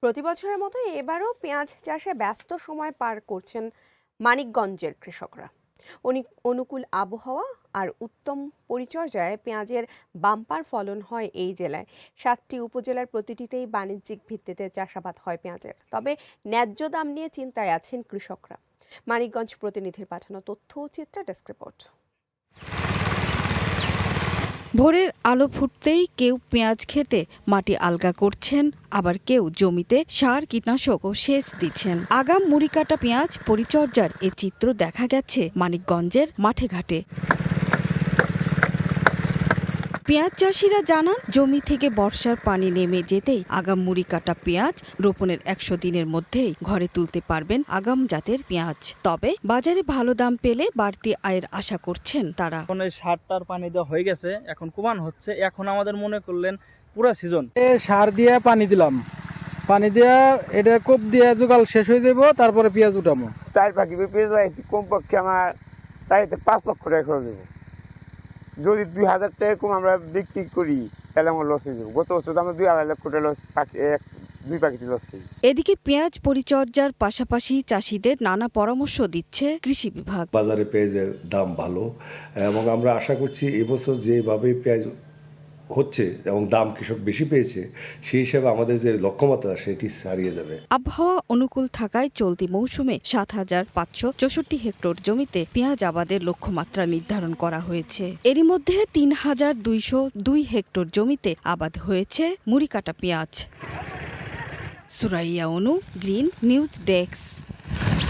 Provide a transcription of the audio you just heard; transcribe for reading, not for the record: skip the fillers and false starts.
প্রতি বছরের মতো এবারও পেঁয়াজ চাষে ব্যস্ত সময় পার করছেন মানিকগঞ্জের কৃষকরা। অনুকূল আবহাওয়া আর উত্তম পরিচর্যায় পেঁয়াজের বাম্পার ফলন হয় এই জেলায়। 7টি উপজেলার প্রতিটিতেই বাণিজ্যিক ভিত্তিতে চাষাবাদ হয় পেঁয়াজের। তবে ন্যায্য দাম নিয়ে চিন্তায় আছেন কৃষকরা। মানিকগঞ্জ প্রতিনিধির পাঠানো তথ্য ও চিত্র ডেস্ক রিপোর্ট। ভোরের আলো ফুটতেই কেউ পেঁয়াজ খেতে মাটি আলগা করছেন, আবার কেউ জমিতে সার, কীটনাশক ও সেচ দিচ্ছেন। আগাম মুড়ি কাটা পেঁয়াজ পরিচর্যার এ চিত্র দেখা গেছে মানিকগঞ্জের মাঠে ঘাটে। পেঁয়াজ চাষিরা জানান, জমি থেকে বর্ষার পানি নেমে যেতেই আগাম মুড়ি কাটা পেঁয়াজ রোপণের 100 দিনের মধ্যেই ঘরে তুলতে পারবেন আগাম জাতের পেঁয়াজ। তবে বাজারে ভালো দাম পেলে বাড়তি আয়ের আশা করছেন তারা। এখন এই সারটার পানি দেওয়া হয়ে গেছে, এখন কুমান হচ্ছে। এখন আমাদের মনে করলেন পুরা সিজন সার দিয়ে পানি দিলাম, পানি দিয়া এটা কোপ দিয়ে জোগাল শেষ হয়ে যাব, তারপরে পেঁয়াজ উঠামো। 4 পাখি পেঁয়াজ লাগাইছি, কমপক্ষে আমার 4 থেকে 5 লক্ষ টাকা খরচ হবে। যদি 2000 টাকা কম আমরা বিক্রি করি তাহলে আমার লস হয়ে যাবে। গত বছর আমরা 2000 লক্ষ টাকা লস, দুই পাখিতে লস খেয়েছি। এদিকে পেঁয়াজ পরিচর্যার পাশাপাশি চাষিদের নানা পরামর্শ দিচ্ছে কৃষি বিভাগ। বাজারে পেঁয়াজের দাম ভালো এবং আমরা আশা করছি এবছর যেভাবে পেঁয়াজ হচ্ছে এবং দাম কৃষক বেশি পেয়েছে, সেই হিসেবে আমাদের যে লক্ষ্যমাত্রা সেটি ছাড়িয়ে যাবে। আবহাওয়া অনুকূল থাকায় চলতি মৌসুমে 7,564 হেক্টর জমিতে পেঁয়াজ আবাদের লক্ষ্যমাত্রা নির্ধারণ করা হয়েছে। এরই মধ্যে 3,202 হেক্টর জমিতে আবাদ হয়েছে মুড়ি কাটা পেঁয়াজ। সুরাইয়া অনু, গ্রিন নিউজ ডেস্ক।